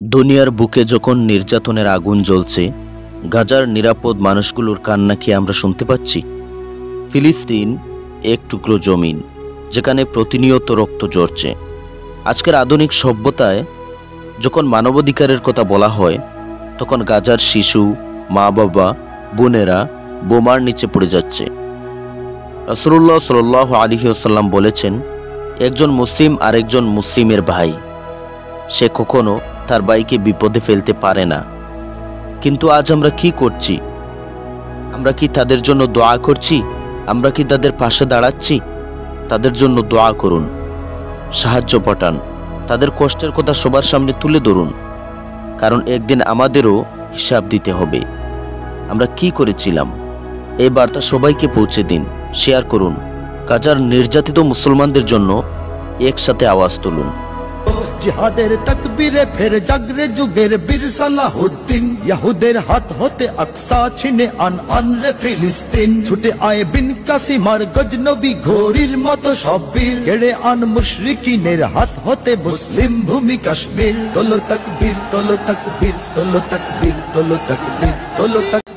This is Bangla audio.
দুনিয়ার বুকে যখন নির্যাতনের আগুন জ্বলছে, গাজার নিরাপদ মানুষগুলোর কান্না কি আমরা শুনতে পাচ্ছি? ফিলিস্তিন এক টুকরো জমিন, যেখানে প্রতিনিয়ত রক্ত ঝরছে। আজকের আধুনিক সভ্যতায় যখন মানবাধিকারের কথা বলা হয়, তখন গাজার শিশু, মা বাবা, বোনেরা বোমার নিচে পড়ে যাচ্ছে। রাসূলুল্লাহ সাল্লাল্লাহু আলাইহি ওয়াসাল্লাম বলেছেন, একজন মুসলিম আরেকজন মুসলিমের ভাই, সে কখনো তার ভাইকে বিপদে ফেলতে পারে না। কিন্তু আজ আমরা কি করছি? আমরা কি তাদের জন্য দোয়া করছি? আমরা কি তাদের পাশে দাঁড়াচ্ছি? তাদের জন্য দোয়া করুন, সাহায্য পাঠান, তাদের কষ্টের কথা সবার সামনে তুলে ধরুন, কারণ একদিন আমাদেরও হিসাব দিতে হবে। আমরা কি করেছিলাম? এই বার্তা সবাইকে পৌঁছে দিন, শেয়ার করুন। গাজার নির্যাতিত মুসলমানদের জন্য একসাথে আওয়াজ তুলুন। জিহাদের তাকবীরে ফের জাগরে যুগের বীর সালাহুদ্দিন, ইহুদের হাত হতে আকসা ছিনে আন রে ফিলিস্তিন। ছুটে আয় বিন কাসিমার গজনবী ঘোড়ির মতো সব বীর, কেড়ে আন মুশরিকিনের হাত হতে মুসলিম ভূমি কাশ্মীর। তোলো তাকবীর, তোলো তাকবীর, তোলো তাকবীর, তোলো তাকবীর, তোলো তাকবীর।